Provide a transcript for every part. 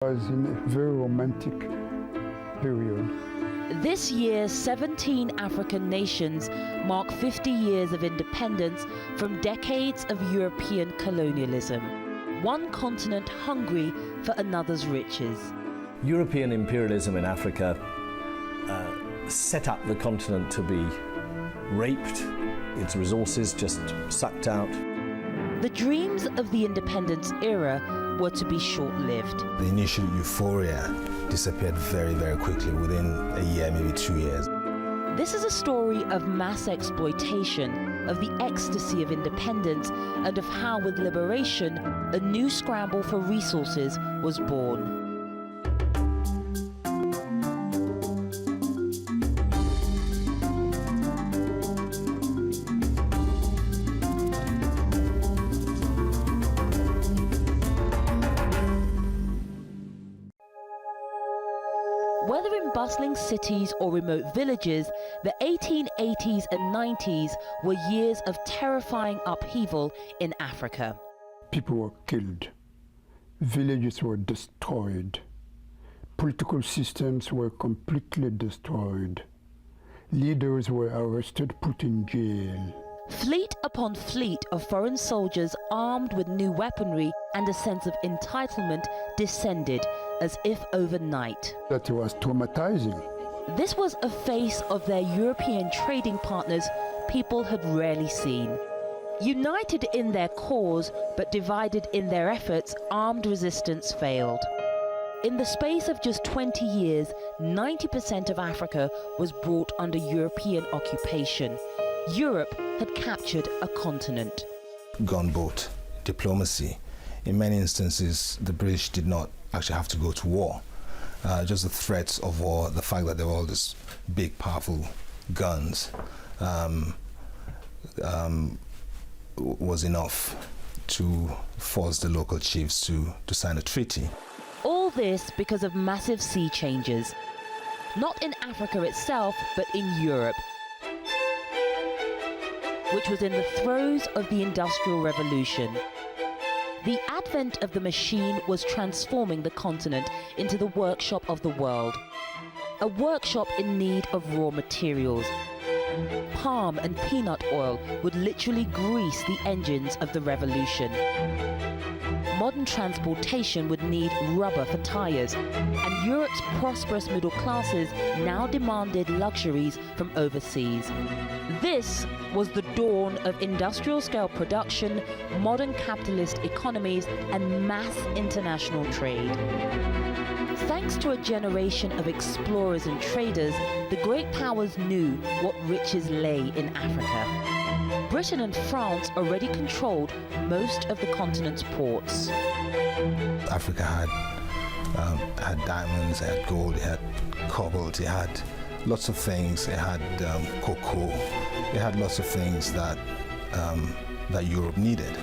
was in a very romantic period. This year, 17 African nations mark 50 years of independence from decades of European colonialism. One continent hungry for another's riches. European imperialism in Africa set up the continent to be raped, its resources just sucked out. The dreams of the independence era were to be short-lived. The initial euphoria disappeared very, very quickly, within a year, maybe 2 years. This is a story of mass exploitation, of the ecstasy of independence, and of how, with liberation, a new scramble for resources was born. Whether in bustling cities or remote villages, the 1880s and 90s were years of terrifying upheaval in Africa. People were killed. Villages were destroyed. Political systems were completely destroyed. Leaders were arrested, put in jail. Fleet upon fleet of foreign soldiers armed with new weaponry and a sense of entitlement descended as if overnight. That was traumatizing. This was a face of their European trading partners people had rarely seen. United in their cause but divided in their efforts, armed resistance failed. In the space of just 20 years, 90% of Africa was brought under European occupation. Europe had captured a continent. Gunboat diplomacy. In many instances, the British did not actually have to go to war. Just the threats of war, the fact that there were all these big, powerful guns was enough to force the local chiefs to sign a treaty. All this because of massive sea changes. Not in Africa itself, but in Europe, which was in the throes of the Industrial Revolution. The advent of the machine was transforming the continent into the workshop of the world. A workshop in need of raw materials. Palm and peanut oil would literally grease the engines of the revolution. Modern transportation would need rubber for tires, and Europe's prosperous middle classes now demanded luxuries from overseas. This was the dawn of industrial-scale production, modern capitalist economies, and mass international trade. Thanks to a generation of explorers and traders, the great powers knew what riches lay in Africa. Britain and France already controlled most of the continent's ports. Africa had diamonds, it had gold, it had cobalt, it had lots of things. It had cocoa. It had lots of things that Europe needed.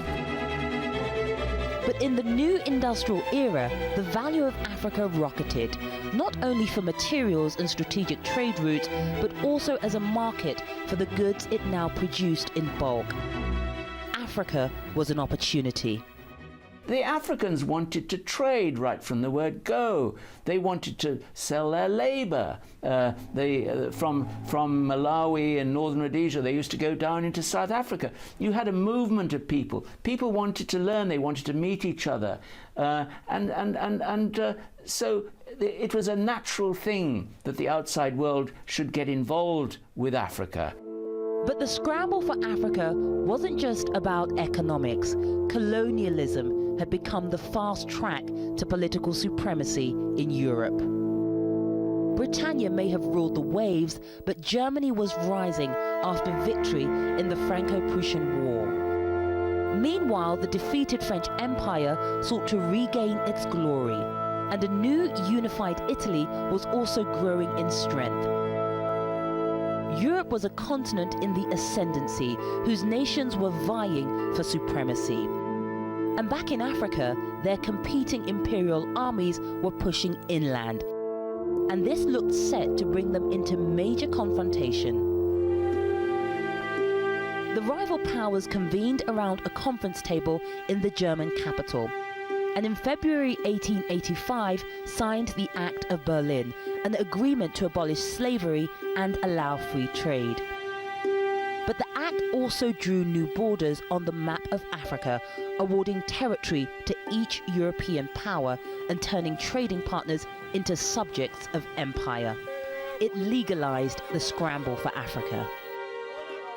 But in the new industrial era, the value of Africa rocketed, not only for materials and strategic trade routes, but also as a market for the goods it now produced in bulk. Africa was an opportunity. The Africans wanted to trade right from the word go. They wanted to sell their labor. From Malawi and northern Rhodesia, they used to go down into South Africa. You had a movement of people. People wanted to learn. They wanted to meet each other. So it was a natural thing that the outside world should get involved with Africa. But the scramble for Africa wasn't just about economics. Colonialism had become the fast track to political supremacy in Europe. Britannia may have ruled the waves, but Germany was rising after victory in the Franco-Prussian War. Meanwhile, the defeated French Empire sought to regain its glory, and a new unified Italy was also growing in strength. Europe was a continent in the ascendancy, whose nations were vying for supremacy. And back in Africa, their competing imperial armies were pushing inland. And this looked set to bring them into major confrontation. The rival powers convened around a conference table in the German capital. and in February 1885 signed the Act of Berlin, an agreement to abolish slavery and allow free trade. But the act also drew new borders on the map of Africa, awarding territory to each European power and turning trading partners into subjects of empire. It legalized the scramble for Africa.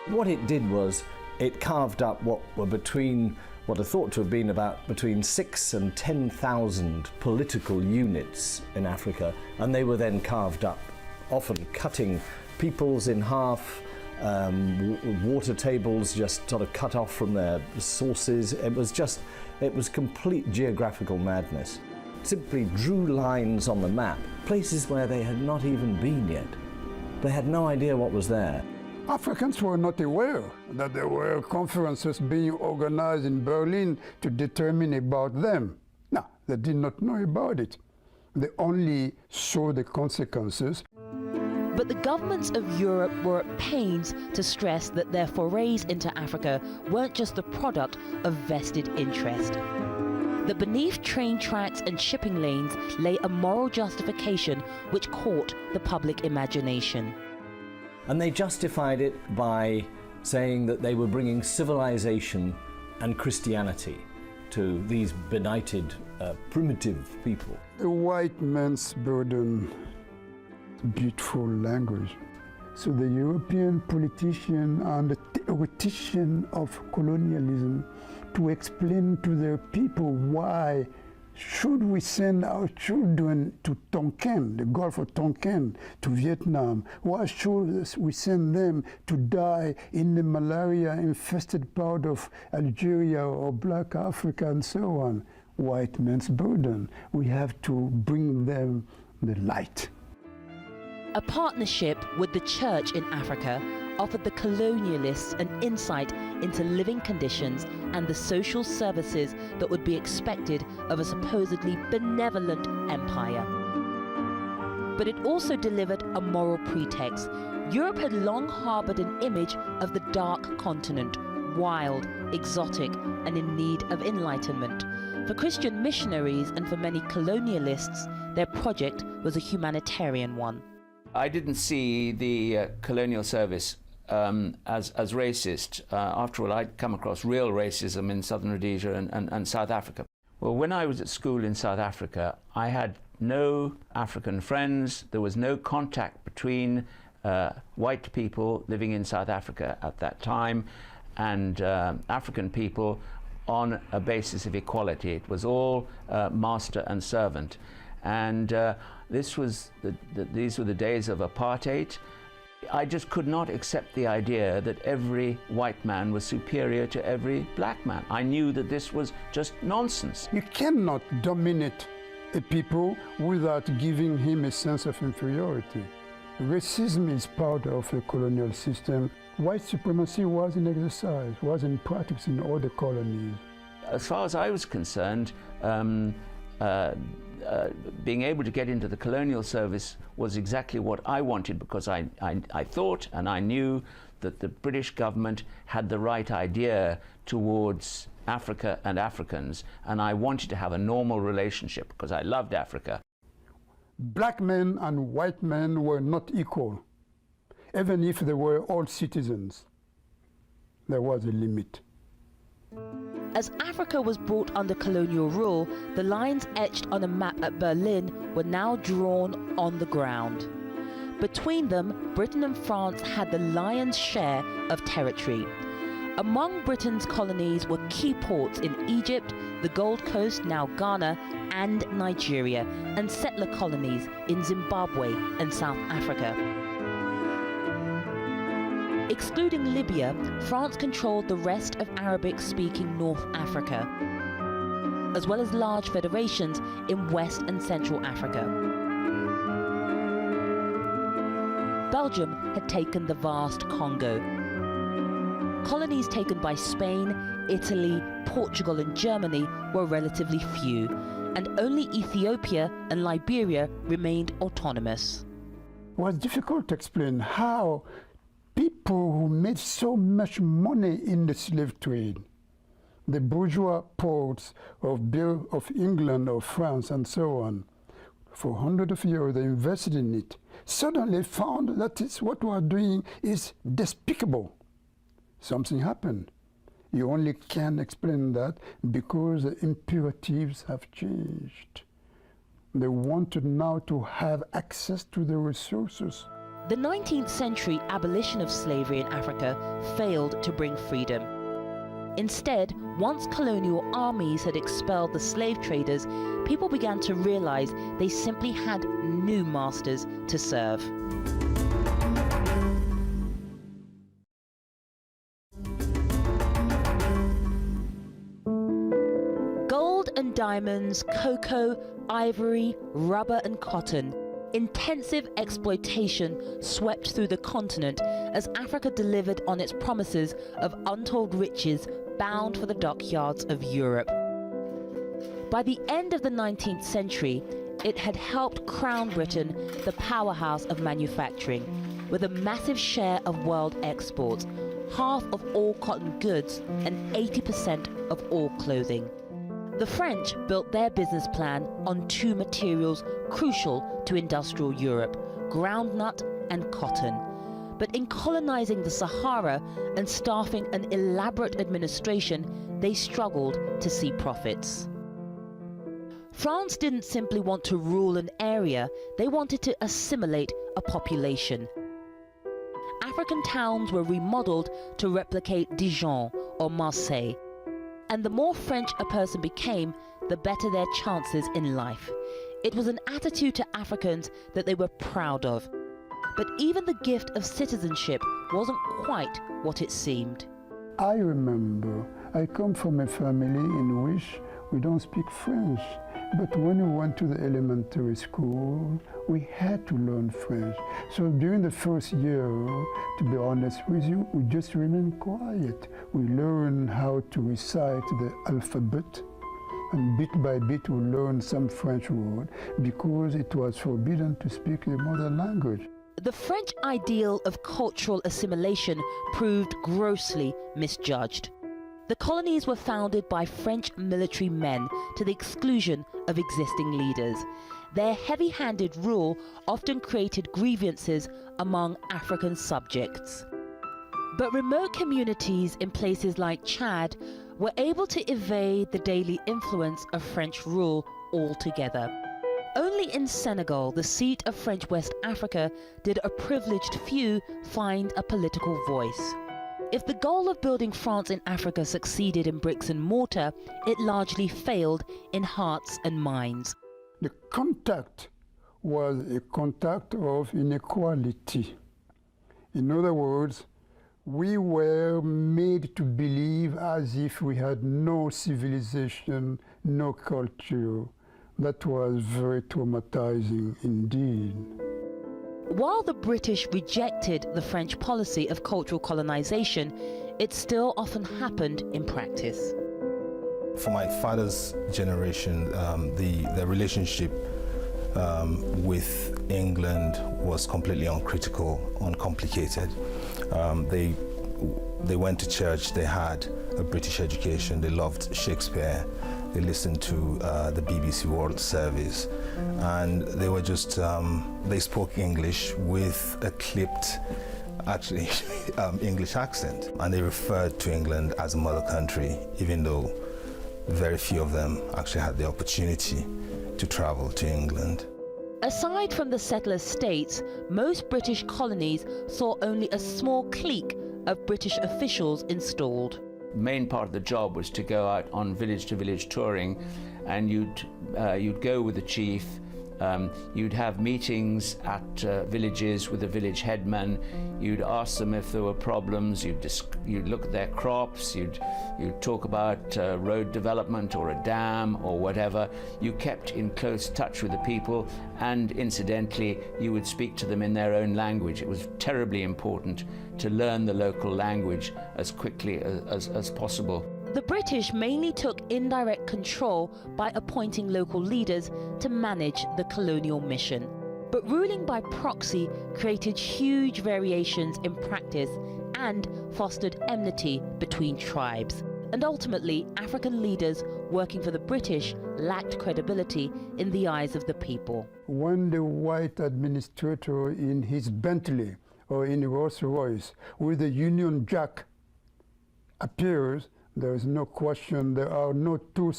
What it did was it carved up what are thought to have been about between 6,000 and 10,000 political units in Africa, and they were then carved up, often cutting peoples in half, water tables just sort of cut off from their sources. It was complete geographical madness. Simply drew lines on the map, places where they had not even been yet. They had no idea what was there. Africans were not aware that there were conferences being organized in Berlin to determine about them. No, they did not know about it. They only saw the consequences. But the governments of Europe were at pains to stress that their forays into Africa weren't just the product of vested interest. That beneath train tracks and shipping lanes lay a moral justification which caught the public imagination. And they justified it by saying that they were bringing civilization and Christianity to these benighted, primitive people. A white man's burden, beautiful language. So the European politician and the theoretician of colonialism to explain to their people why should we send our children to Tonkin, the Gulf of Tonkin, to Vietnam? Why should we send them to die in the malaria-infested part of Algeria or Black Africa and so on? White man's burden. We have to bring them the light. A partnership with the church in Africa offered the colonialists an insight into living conditions and the social services that would be expected of a supposedly benevolent empire. But it also delivered a moral pretext. Europe had long harbored an image of the dark continent, wild, exotic, and in need of enlightenment. For Christian missionaries and for many colonialists, their project was a humanitarian one. I didn't see the colonial service as racist. After all, I'd come across real racism in southern Rhodesia and South Africa. Well, when I was at school in South Africa, I had no African friends. There was no contact between white people living in South Africa at that time and African people on a basis of equality. It was all master and servant. And these were the days of apartheid. I just could not accept the idea that every white man was superior to every black man. I knew that this was just nonsense. You cannot dominate a people without giving him a sense of inferiority. Racism is part of a colonial system. White supremacy was in exercise, was in practice in all the colonies. As far as I was concerned, being able to get into the colonial service was exactly what I wanted, because I thought and I knew that the British government had the right idea towards Africa and Africans, and I wanted to have a normal relationship because I loved Africa. Black men and white men were not equal. Even if they were all citizens, there was a limit. As Africa was brought under colonial rule, the lines etched on a map at Berlin were now drawn on the ground. Between them, Britain and France had the lion's share of territory. Among Britain's colonies were key ports in Egypt, the Gold Coast, now Ghana, and Nigeria, and settler colonies in Zimbabwe and South Africa. Excluding Libya, France controlled the rest of Arabic-speaking North Africa, as well as large federations in West and Central Africa. Belgium had taken the vast Congo. Colonies taken by Spain, Italy, Portugal and Germany were relatively few, and only Ethiopia and Liberia remained autonomous. It was difficult to explain how people who made so much money in the slave trade the bourgeois ports of England or France and so on. For hundreds of years they invested in it. Suddenly found that what we are doing is despicable. Something happened. You only can explain that because the imperatives have changed. They wanted now to have access to the resources. The 19th century abolition of slavery in Africa failed to bring freedom. Instead, once colonial armies had expelled the slave traders, people began to realize they simply had new masters to serve. Gold and diamonds, cocoa, ivory, rubber and cotton. Intensive exploitation swept through the continent as Africa delivered on its promises of untold riches bound for the dockyards of Europe. By the end of the 19th century, it had helped crown Britain the powerhouse of manufacturing, with a massive share of world exports, half of all cotton goods and 80% of all clothing. The French built their business plan on two materials crucial to industrial Europe: groundnut and cotton. But in colonizing the Sahara and staffing an elaborate administration, they struggled to see profits. France didn't simply want to rule an area, they wanted to assimilate a population. African towns were remodeled to replicate Dijon or Marseille. And the more French a person became, the better their chances in life. It was an attitude to Africans that they were proud of. But even the gift of citizenship wasn't quite what it seemed. I remember I come from a family in which we don't speak French, but when we went to the elementary school, we had to learn French. So during the first year, to be honest with you, we just remained quiet. We learned how to recite the alphabet, and bit by bit we learned some French word because it was forbidden to speak the mother language. The French ideal of cultural assimilation proved grossly misjudged. The colonies were founded by French military men to the exclusion of existing leaders. Their heavy-handed rule often created grievances among African subjects. But remote communities in places like Chad were able to evade the daily influence of French rule altogether. Only in Senegal, the seat of French West Africa, did a privileged few find a political voice. If the goal of building France in Africa succeeded in bricks and mortar, it largely failed in hearts and minds. The contact was a contact of inequality. In other words, we were made to believe as if we had no civilization, no culture. That was very traumatizing indeed. While the British rejected the French policy of cultural colonization, it still often happened in practice. For my father's generation, the relationship with England was completely uncritical, uncomplicated. They went to church, they had a British education, they loved Shakespeare, they listened to the BBC World Service, and they were just, they spoke English with a clipped, actually, English accent. And they referred to England as a mother country, even though very few of them actually had the opportunity to travel to England. Aside from the settler states, most British colonies saw only a small clique of British officials installed. Main part of the job was to go out on village-to-village touring, and you'd go with the chief. You'd have meetings at villages with the village headman. You'd ask them if there were problems. You'd look at their crops. You'd talk about road development or a dam or whatever. You kept in close touch with the people, and incidentally, you would speak to them in their own language. It was terribly important to learn the local language as quickly as possible. The British mainly took indirect control by appointing local leaders to manage the colonial mission. But ruling by proxy created huge variations in practice and fostered enmity between tribes. And ultimately, African leaders working for the British lacked credibility in the eyes of the people. When the white administrator in his Bentley or in Rolls-Royce with the Union Jack appears, there is no question. There are no two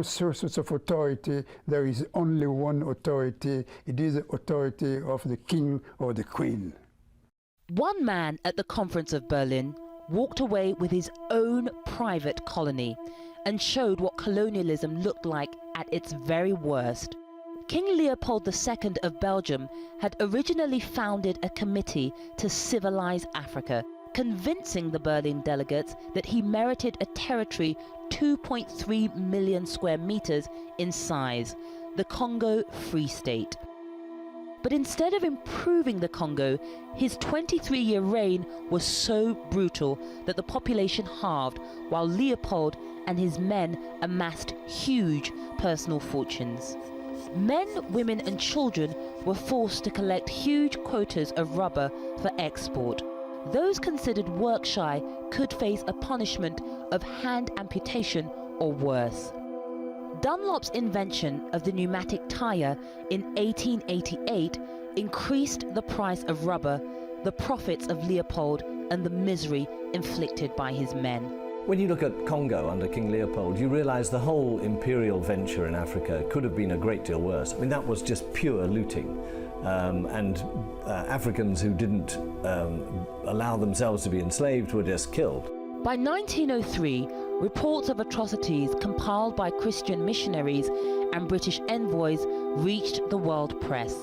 sources of authority. There is only one authority. It is the authority of the king or the queen. One man at the Conference of Berlin walked away with his own private colony and showed what colonialism looked like at its very worst. King Leopold II of Belgium had originally founded a committee to civilize Africa, convincing the Berlin delegates that he merited a territory 2.3 million square meters in size, the Congo Free State. But instead of improving the Congo, his 23-year reign was so brutal that the population halved, while Leopold and his men amassed huge personal fortunes. Men, women and children were forced to collect huge quotas of rubber for export. Those considered work-shy could face a punishment of hand amputation or worse. Dunlop's invention of the pneumatic tire in 1888 increased the price of rubber, the profits of Leopold, and the misery inflicted by his men. When you look at Congo under King Leopold, you realise the whole imperial venture in Africa could have been a great deal worse. I mean, that was just pure looting. Africans who didn't allow themselves to be enslaved were just killed. By 1903, reports of atrocities compiled by Christian missionaries and British envoys reached the world press.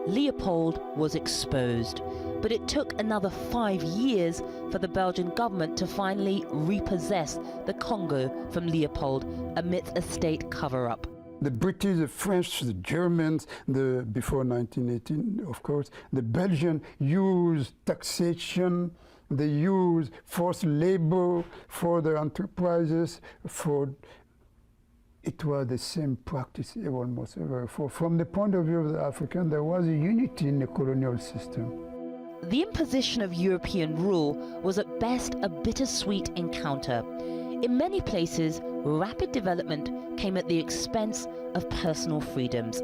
Leopold was exposed, but it took another 5 years for the Belgian government to finally repossess the Congo from Leopold amidst a state cover-up. The British, the French, the Germans, before 1918, of course, the Belgians used taxation, they used forced labor for their enterprises. It was the same practice almost ever. From the point of view of the African, there was a unity in the colonial system. The imposition of European rule was at best a bittersweet encounter. In many places, rapid development came at the expense of personal freedoms.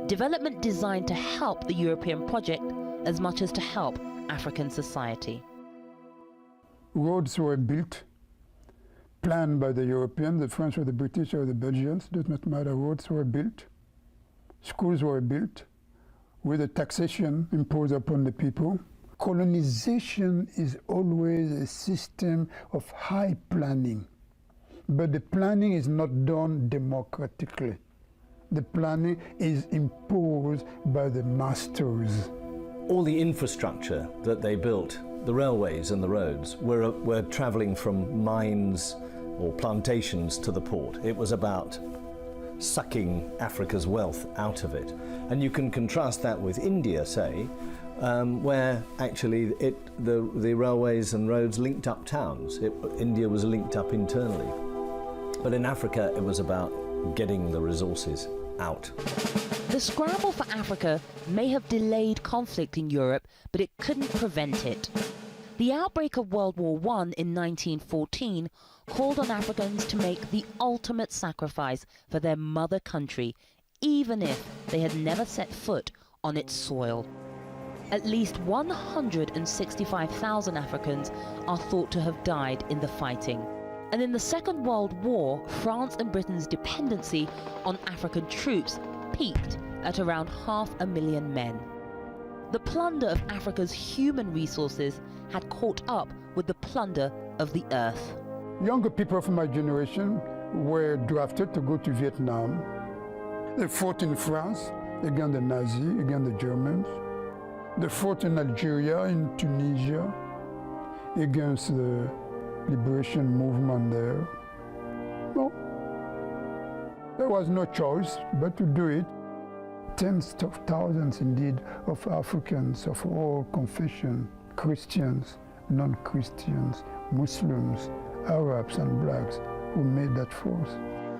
Development designed to help the European project as much as to help African society. Roads were built, planned by the Europeans, the French or the British or the Belgians, does not matter. Roads were built, schools were built, with a taxation imposed upon the people. Colonization is always a system of high planning, but the planning is not done democratically. The planning is imposed by the masters. All the infrastructure that they built, the railways and the roads, were travelling from mines or plantations to the port. It was about sucking Africa's wealth out of it. And you can contrast that with India, say, where actually the railways and roads linked up towns. India was linked up internally. But in Africa, it was about getting the resources out. The scramble for Africa may have delayed conflict in Europe, but it couldn't prevent it. The outbreak of World War I in 1914 called on Africans to make the ultimate sacrifice for their mother country, even if they had never set foot on its soil. At least 165,000 Africans are thought to have died in the fighting. And in the Second World War, France and Britain's dependency on African troops peaked at around 500,000 men. The plunder of Africa's human resources had caught up with the plunder of the earth. Younger people from my generation were drafted to go to Vietnam. They fought in France against the Nazis, against the Germans. They fought in Algeria, in Tunisia, against the liberation movement there. No, there was no choice but to do it. Tens of thousands, indeed, of Africans of all confessions, Christians, non-Christians, Muslims, Arabs and blacks, who made that force.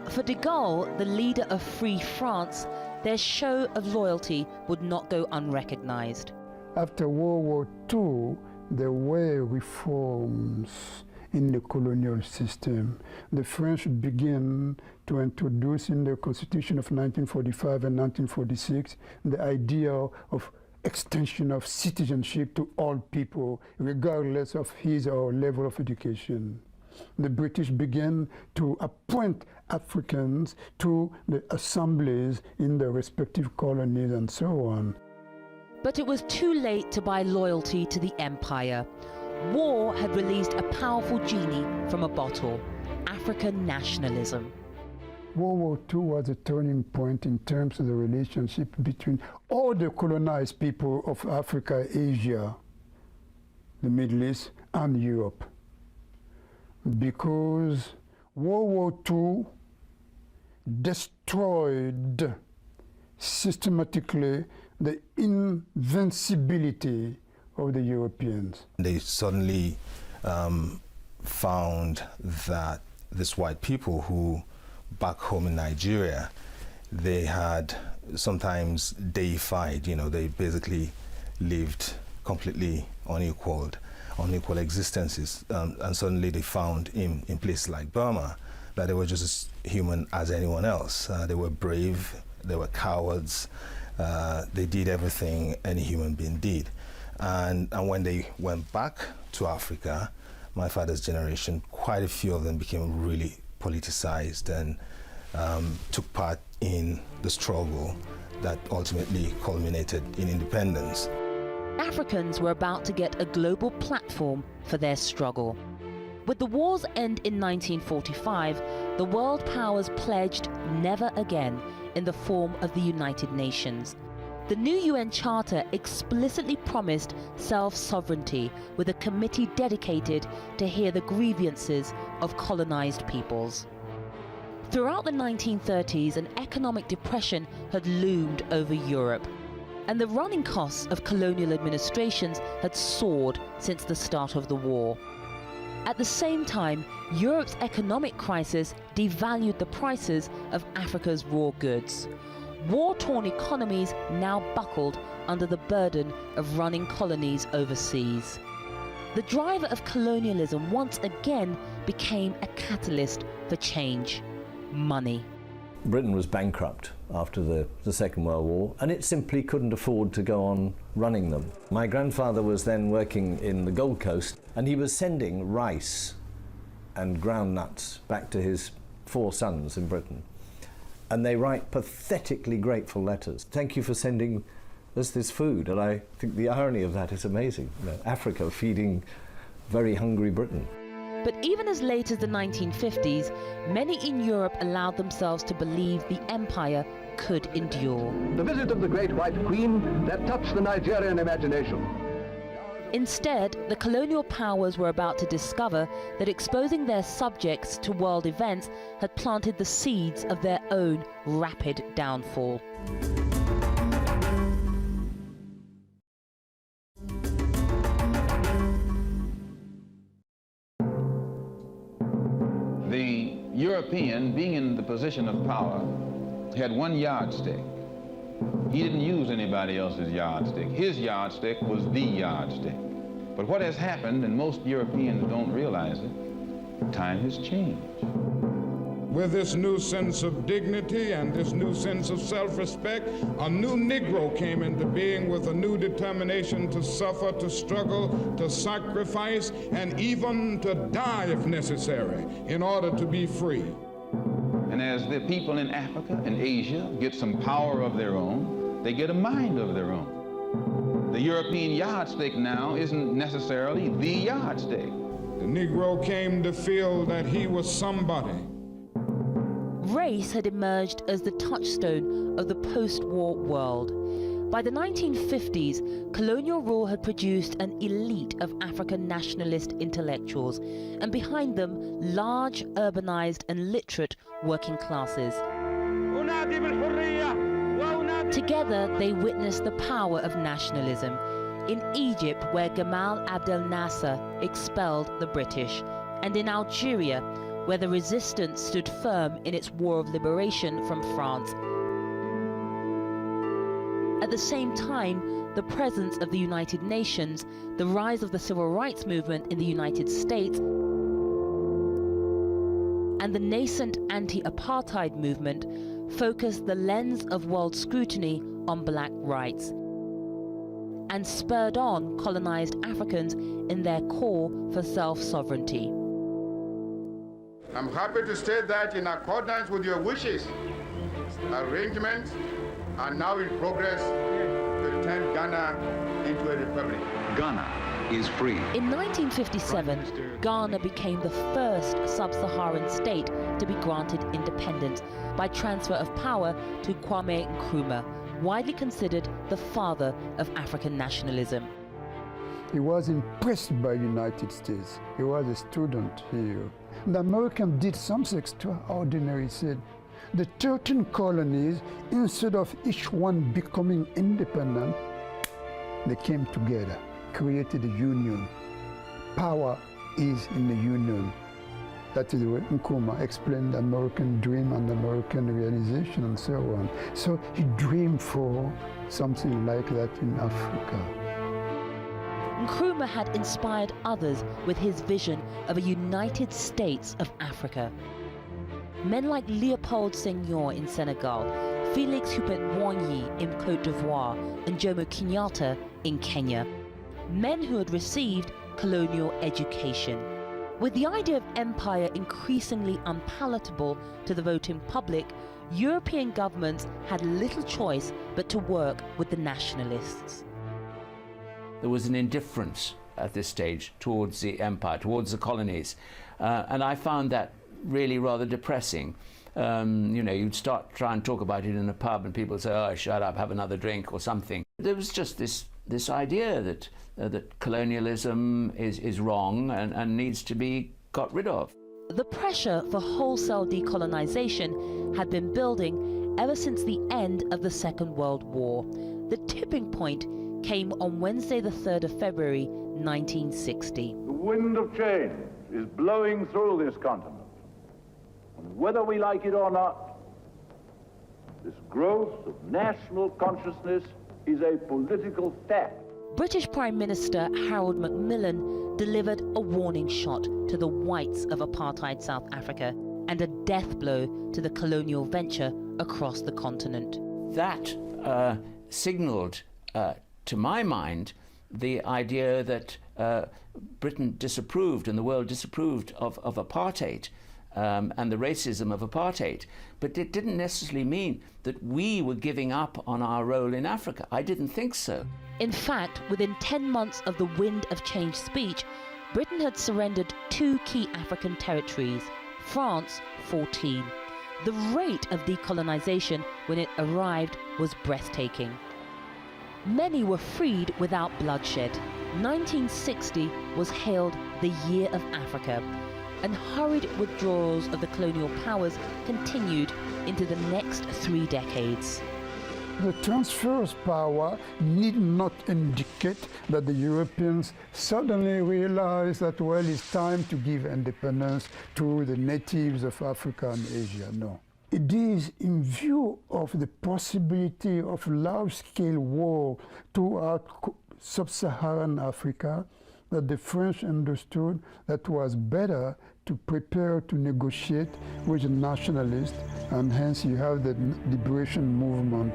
For de Gaulle, the leader of Free France, their show of loyalty would not go unrecognized. After World War II, there were reforms in the colonial system. The French began to introduce in the Constitution of 1945 and 1946 the idea of extension of citizenship to all people, regardless of his or her level of education. The British began to appoint Africans to the assemblies in their respective colonies and so on. But it was too late to buy loyalty to the empire. War had released a powerful genie from a bottle: African nationalism. World War II was a turning point in terms of the relationship between all the colonized people of Africa, Asia, the Middle East, and Europe. Because World War II destroyed systematically the invincibility of the Europeans. They suddenly found that these white people who back home in Nigeria, they had sometimes deified, they basically lived completely unequal existences. And suddenly they found in places like Burma that they were just as human as anyone else. They were brave, they were cowards, they did everything any human being did. And when they went back to Africa, my father's generation, quite a few of them became really politicized and took part in the struggle that ultimately culminated in independence. Africans were about to get a global platform for their struggle. With the war's end in 1945, the world powers pledged never again in the form of the United Nations. The new UN Charter explicitly promised self-sovereignty, with a committee dedicated to hear the grievances of colonized peoples. Throughout the 1930s, an economic depression had loomed over Europe, and the running costs of colonial administrations had soared since the start of the war. At the same time, Europe's economic crisis devalued the prices of Africa's raw goods. War-torn economies now buckled under the burden of running colonies overseas. The driver of colonialism once again became a catalyst for change: money. Britain was bankrupt after the Second World War, and it simply couldn't afford to go on running them. My grandfather was then working in the Gold Coast, and he was sending rice and ground nuts back to his 4 sons in Britain. And they write pathetically grateful letters. Thank you for sending us this food. And I think the irony of that is amazing. Africa feeding very hungry Britain. But even as late as the 1950s, many in Europe allowed themselves to believe the empire could endure. The visit of the great white queen that touched the Nigerian imagination. Instead, the colonial powers were about to discover that exposing their subjects to world events had planted the seeds of their own rapid downfall. The European, being in the position of power, had one yardstick. He didn't use anybody else's yardstick. His yardstick was the yardstick. But what has happened, and most Europeans don't realize it, time has changed. With this new sense of dignity and this new sense of self-respect, a new Negro came into being with a new determination to suffer, to struggle, to sacrifice, and even to die if necessary in order to be free. And as the people in Africa and Asia get some power of their own, they get a mind of their own. The European yardstick now isn't necessarily the yardstick. The Negro came to feel that he was somebody. Race had emerged as the touchstone of the post-war world. By the 1950s, colonial rule had produced an elite of African nationalist intellectuals, and behind them, large, urbanized and literate working classes. Together, they witnessed the power of nationalism. In Egypt, where Gamal Abdel Nasser expelled the British, and in Algeria, where the resistance stood firm in its war of liberation from France. At the same time, the presence of the United Nations, the rise of the civil rights movement in the United States, and the nascent anti-apartheid movement focused the lens of world scrutiny on black rights and spurred on colonized Africans in their call for self-sovereignty. I'm happy to state that in accordance with your wishes, arrangements are now in progress to turn Ghana into a republic. Ghana is free. In 1957, Ghana became the first sub-Saharan state to be granted independence by transfer of power to Kwame Nkrumah, widely considered the father of African nationalism. He was impressed by the United States. He was a student here. The Americans did something extraordinary. He said, the 13 colonies, instead of each one becoming independent, they came together, created a union. Power is in the union. That is the way Nkrumah explained the American dream and the American realization and so on. So he dreamed for something like that in Africa. Nkrumah had inspired others with his vision of a United States of Africa. Men like Léopold Senghor in Senegal, Félix Houphouët-Boigny in Côte d'Ivoire, and Jomo Kenyatta in Kenya. Men who had received colonial education. With the idea of empire increasingly unpalatable to the voting public, European governments had little choice but to work with the nationalists. There was an indifference at this stage towards the empire, towards the colonies, and I found that really rather depressing. You know, you'd start trying to talk about it in a pub and people say, oh, shut up, have another drink or something. There was just this idea that that colonialism is wrong and needs to be got rid of. The pressure for wholesale decolonization had been building ever since the end of the Second World War. The tipping point came on Wednesday the 3rd of February 1960. The wind of change is blowing through this continent. And whether we like it or not, this growth of national consciousness is a political fact. British Prime Minister Harold Macmillan delivered a warning shot to the whites of apartheid South Africa and a death blow to the colonial venture across the continent. That signaled, to my mind, the idea that Britain disapproved and the world disapproved of apartheid and the racism of apartheid. But it didn't necessarily mean that we were giving up on our role in Africa. I didn't think so. In fact, within 10 months of the Wind of Change speech, Britain had surrendered 2 key African territories, France 14. The rate of decolonization when it arrived was breathtaking. Many were freed without bloodshed. 1960 was hailed the Year of Africa, and hurried withdrawals of the colonial powers continued into the next 3 decades. The transfer of power need not indicate that the Europeans suddenly realize that, well, it's time to give independence to the natives of Africa and Asia. No. It is in view of the possibility of large-scale war throughout sub-Saharan Africa that the French understood that it was better to prepare to negotiate with the nationalists, and hence you have the liberation movement.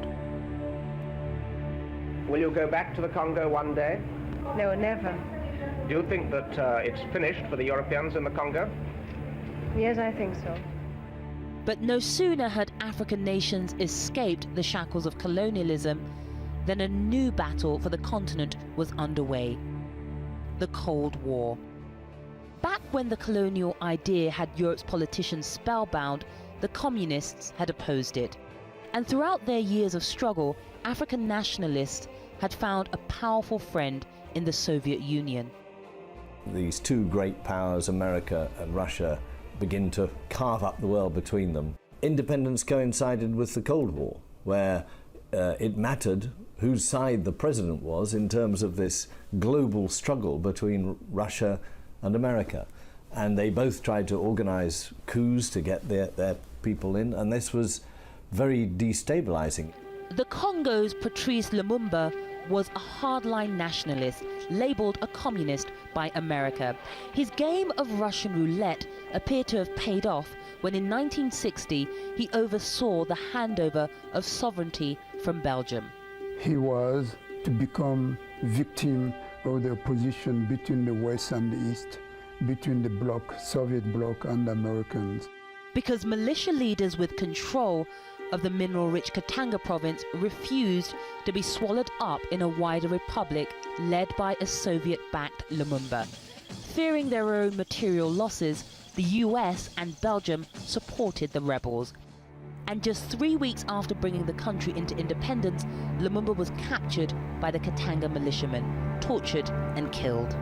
Will you go back to the Congo one day? No, never. Do you think that it's finished for the Europeans in the Congo? Yes, I think so. But no sooner had African nations escaped the shackles of colonialism than a new battle for the continent was underway: the Cold War. Back when the colonial idea had Europe's politicians spellbound, the communists had opposed it. And throughout their years of struggle, African nationalists had found a powerful friend in the Soviet Union. These two great powers, America and Russia, begin to carve up the world between them. Independence coincided with the Cold War, where it mattered whose side the president was in terms of this global struggle between Russia and America. And they both tried to organize coups to get their people in, and this was very destabilizing. The Congo's Patrice Lumumba was a hardline nationalist, labelled a communist by America. His game of Russian roulette appeared to have paid off when in 1960 he oversaw the handover of sovereignty from Belgium. He was to become victim of the opposition between the West and the East, between the bloc, Soviet bloc and Americans. Because militia leaders with control of the mineral-rich Katanga province refused to be swallowed up in a wider republic led by a Soviet-backed Lumumba. Fearing their own material losses, the US and Belgium supported the rebels. And just 3 weeks after bringing the country into independence, Lumumba was captured by the Katanga militiamen, tortured and killed.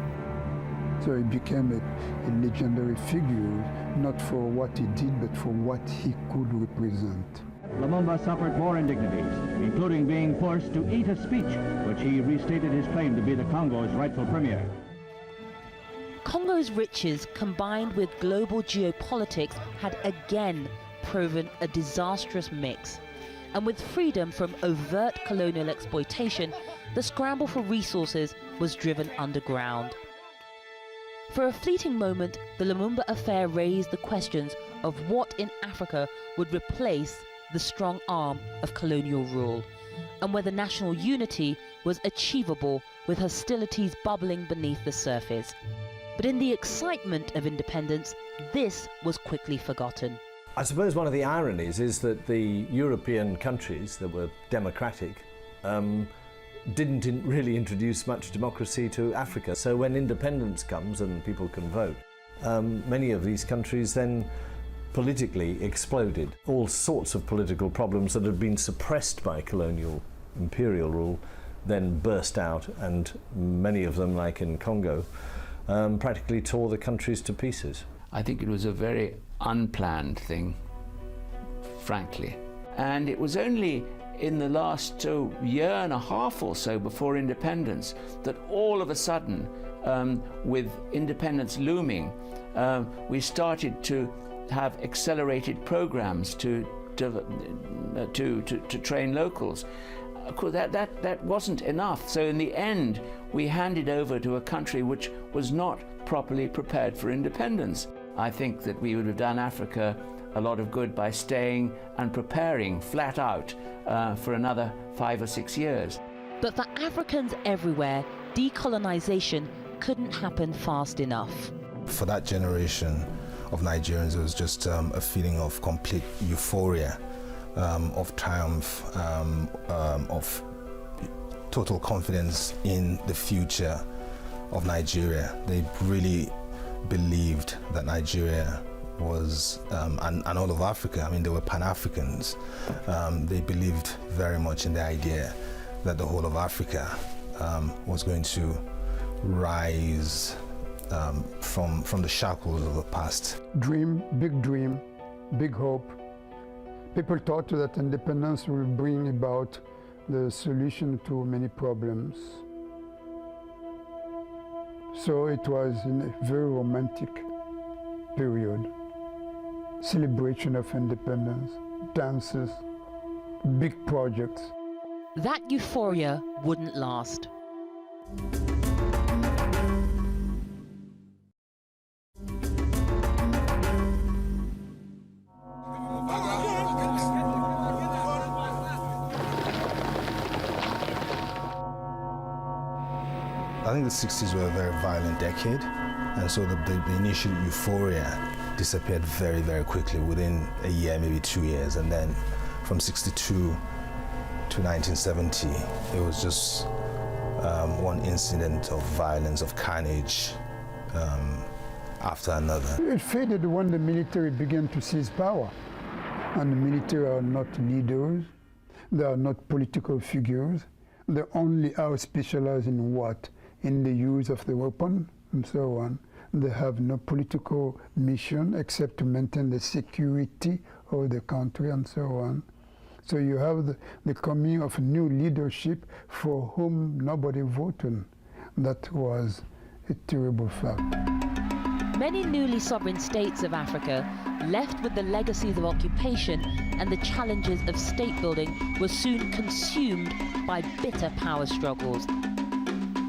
So he became a legendary figure, not for what he did, but for what he could represent. Lumumba suffered more indignities, including being forced to eat a speech, which he restated his claim to be the Congo's rightful premier. Congo's riches, combined with global geopolitics, had again proven a disastrous mix. And with freedom from overt colonial exploitation, the scramble for resources was driven underground. For a fleeting moment, the Lumumba affair raised the questions of what in Africa would replace the strong arm of colonial rule, and whether national unity was achievable with hostilities bubbling beneath the surface. But in the excitement of independence, this was quickly forgotten. I suppose one of the ironies is that the European countries that were democratic didn't really introduce much democracy to Africa. So when independence comes and people can vote, many of these countries then politically exploded. All sorts of political problems that had been suppressed by colonial imperial rule then burst out, and many of them, like in Congo, practically tore the countries to pieces. I think it was a very unplanned thing, frankly. And it was only in the last year and a half or so before independence that all of a sudden, with independence looming, we started to have accelerated programs to train locals. Of course, that wasn't enough. So in the end, we handed over to a country which was not properly prepared for independence. I think that we would have done Africa a lot of good by staying and preparing flat out for another 5 or 6 years. But for Africans everywhere, decolonization couldn't happen fast enough. For that generation of Nigerians, it was just a feeling of complete euphoria, of triumph, of total confidence in the future of Nigeria. They really believed that Nigeria was, and all of Africa, I mean, they were Pan-Africans. They believed very much in the idea that the whole of Africa was going to rise from the shackles of the past. Dream, big hope. People thought that independence will bring about the solution to many problems. So it was in a very romantic period. Celebration of independence, dances, big projects. That euphoria wouldn't last. I think the 60s were a very violent decade, and so the initial euphoria disappeared very, very quickly within a year, maybe 2 years, and then from 62 to 1970, it was just one incident of violence, of carnage after another. It faded when the military began to seize power, and the military are not leaders, they are not political figures, they only are specialized in what? In the use of the weapon and so on. They have no political mission except to maintain the security of the country and so on. So you have the coming of new leadership for whom nobody voted. That was a terrible fact. Many newly sovereign states of Africa, left with the legacies of occupation and the challenges of state building, were soon consumed by bitter power struggles.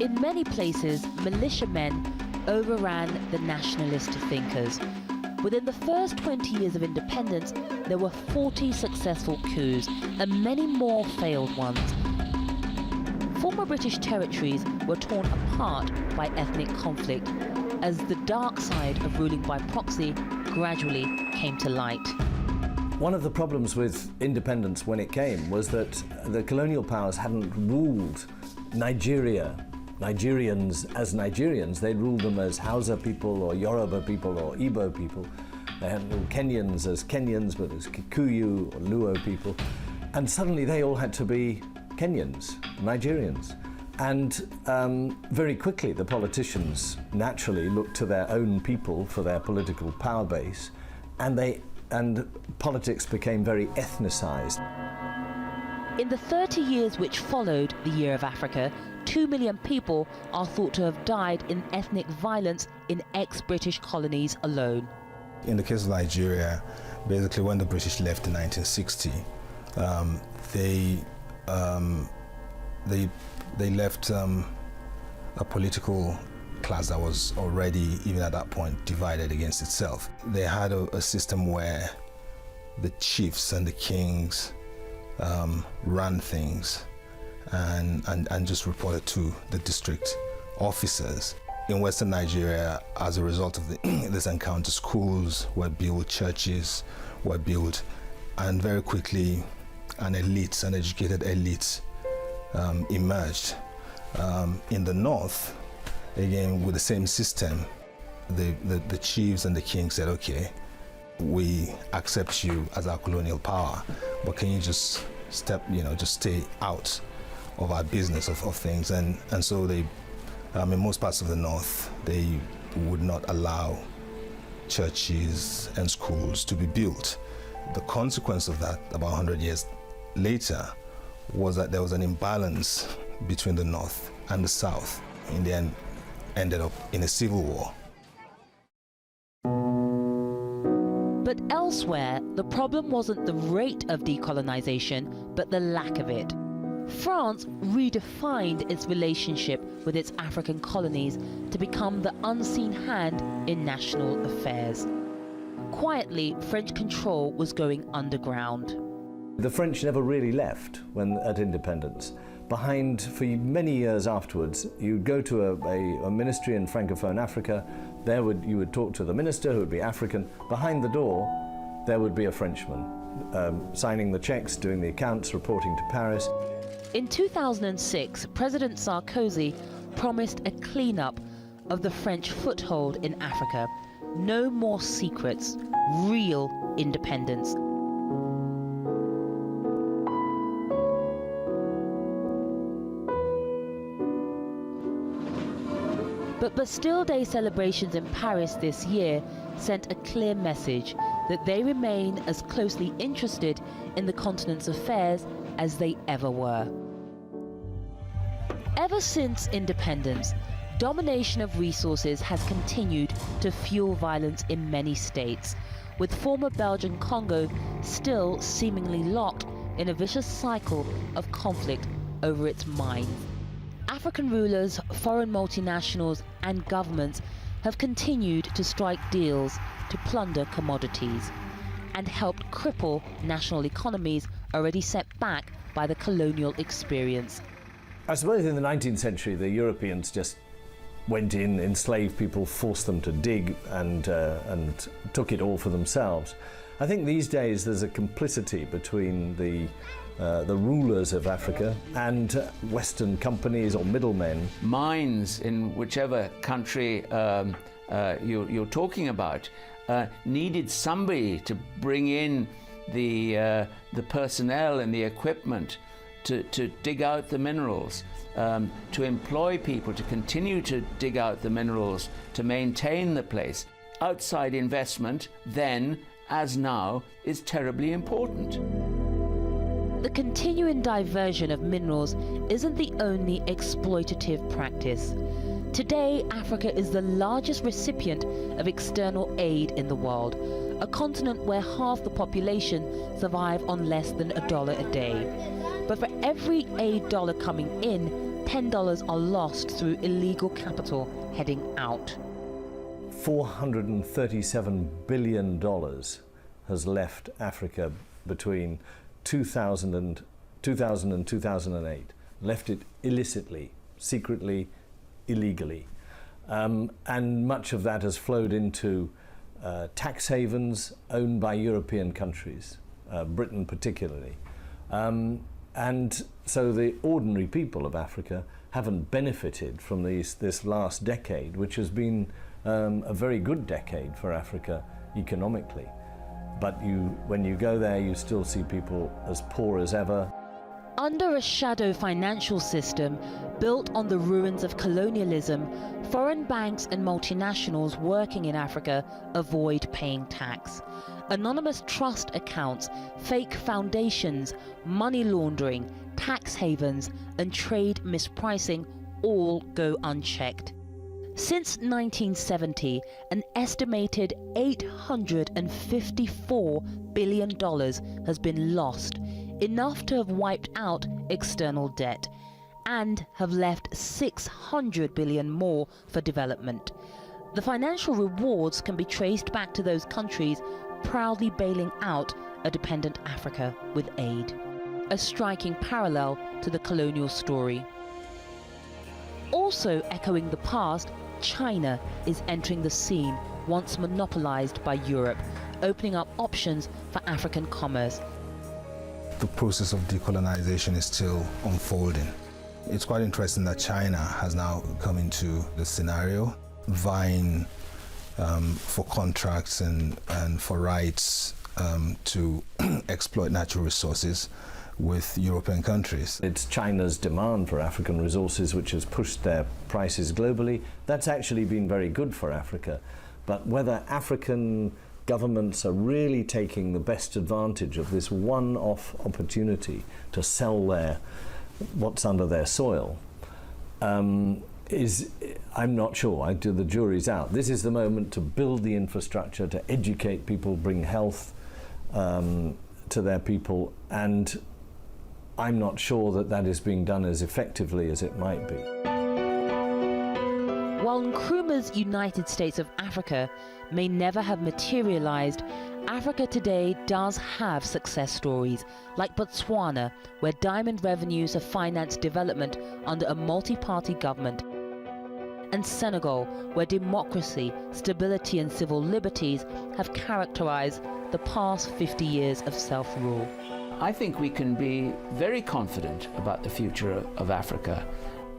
In many places, militiamen overran the nationalist thinkers. Within the first 20 years of independence, there were 40 successful coups and many more failed ones. Former British territories were torn apart by ethnic conflict as the dark side of ruling by proxy gradually came to light. One of the problems with independence when it came was that the colonial powers hadn't ruled Nigerians as Nigerians. They'd ruled them as Hausa people or Yoruba people or Igbo people. They hadn't ruled Kenyans as Kenyans, but as Kikuyu or Luo people. And suddenly they all had to be Kenyans, Nigerians. And very quickly the politicians naturally looked to their own people for their political power base, and politics became very ethnicized. In the 30 years which followed the Year of Africa, 2 million people are thought to have died in ethnic violence in ex-British colonies alone. In the case of Nigeria, basically when the British left in 1960, they left a political class that was already, even at that point, divided against itself. They had a system where the chiefs and the kings ran things and just reported to the district officers. In Western Nigeria, as a result of this encounter, schools were built, churches were built, and very quickly an educated elite emerged. In the north, again with the same system, the chiefs and the kings said, okay, we accept you as our colonial power, but can you just just stay out of our business of things? And so they, in most parts of the north, they would not allow churches and schools to be built. The consequence of that, about 100 years later, was that there was an imbalance between the north and the south. In the end, ended up in a civil war. But elsewhere, the problem wasn't the rate of decolonization, but the lack of it. France redefined its relationship with its African colonies to become the unseen hand in national affairs. Quietly, French control was going underground. The French never really left at independence. Behind, for many years afterwards, you'd go to a ministry in Francophone Africa. You would talk to the minister, who would be African. Behind the door, there would be a Frenchman, signing the checks, doing the accounts, reporting to Paris. In 2006, President Sarkozy promised a cleanup of the French foothold in Africa. No more secrets, real independence. But Bastille Day celebrations in Paris this year sent a clear message that they remain as closely interested in the continent's affairs as they ever were. Ever since independence, domination of resources has continued to fuel violence in many states, with former Belgian Congo still seemingly locked in a vicious cycle of conflict over its mines. African rulers, foreign multinationals and governments have continued to strike deals to plunder commodities and helped cripple national economies already set back by the colonial experience. I suppose in the 19th century, the Europeans just went in, enslaved people, forced them to dig and took it all for themselves. I think these days there's a complicity between the rulers of Africa and Western companies or middlemen. Mines in whichever country you're talking about needed somebody to bring in the personnel and the equipment to dig out the minerals, to employ people to continue to dig out the minerals, to maintain the place. Outside investment then, as now, is terribly important. The continuing diversion of minerals isn't the only exploitative practice. Today, Africa is the largest recipient of external aid in the world, a continent where half the population survive on less than $1 a day. But for every aid dollar coming in, $10 are lost through illegal capital heading out. $437 billion has left Africa between 2000 and 2008. Left it illicitly, secretly, illegally. And much of that has flowed into tax havens owned by European countries, Britain particularly. And so the ordinary people of Africa haven't benefited from this last decade, which has been a very good decade for Africa economically. But when you go there, you still see people as poor as ever. Under a shadow financial system built on the ruins of colonialism, foreign banks and multinationals working in Africa avoid paying tax. Anonymous trust accounts, fake foundations, money laundering, tax havens, and trade mispricing all go unchecked. Since 1970, an estimated $854 billion has been lost, enough to have wiped out external debt, and have left $600 billion more for development. The financial rewards can be traced back to those countries proudly bailing out a dependent Africa with aid. A striking parallel to the colonial story. Also echoing the past, China is entering the scene, once monopolized by Europe, opening up options for African commerce. The process of decolonization is still unfolding. It's quite interesting that China has now come into the scenario, vying for contracts and for rights to exploit natural resources with European countries. It's China's demand for African resources which has pushed their prices globally. That's actually been very good for Africa. But whether African governments are really taking the best advantage of this one-off opportunity to sell what's under their soil I'm not sure. The jury's out. This is the moment to build the infrastructure, to educate people, bring health to their people, and I'm not sure that is being done as effectively as it might be. While Nkrumah's United States of Africa may never have materialized, Africa today does have success stories, like Botswana, where diamond revenues have financed development under a multi-party government, and Senegal, where democracy, stability and civil liberties have characterized the past 50 years of self-rule. I think we can be very confident about the future of Africa.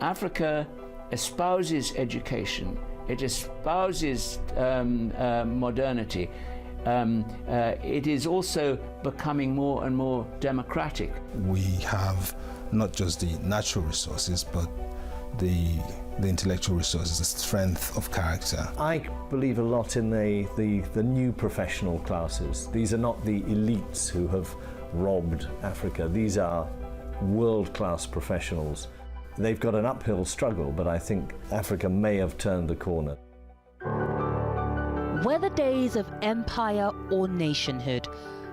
Africa espouses education, it espouses modernity. It is also becoming more and more democratic. We have not just the natural resources, but the intellectual resources, the strength of character. I believe a lot in the new professional classes. These are not the elites who have robbed Africa. These are world-class professionals. They've got an uphill struggle, but I think Africa may have turned the corner. Whether days of empire or nationhood,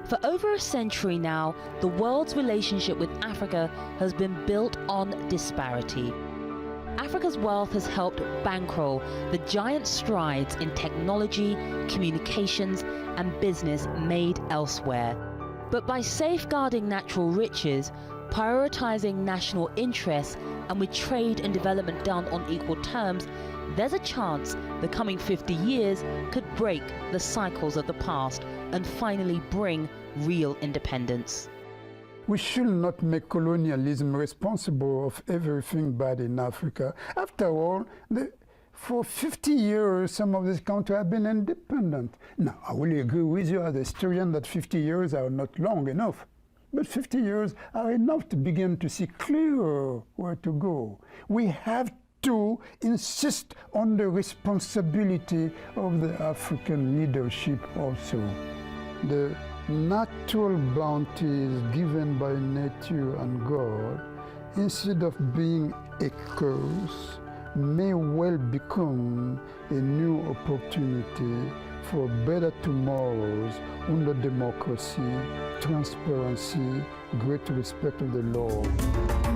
for over a century now, the world's relationship with Africa has been built on disparity. Africa's wealth has helped bankroll the giant strides in technology, communications, and business made elsewhere. But by safeguarding natural riches, prioritizing national interests, and with trade and development done on equal terms, there's a chance the coming 50 years could break the cycles of the past and finally bring real independence. We should not make colonialism responsible of everything bad in Africa. After all, for 50 years, some of these countries have been independent. Now, I will agree with you as a historian that 50 years are not long enough. But 50 years are enough to begin to see clearer where to go. We have to insist on the responsibility of the African leadership also. The natural bounties given by nature and God, instead of being a curse, may well become a new opportunity for better tomorrows under democracy, transparency, great respect of the law.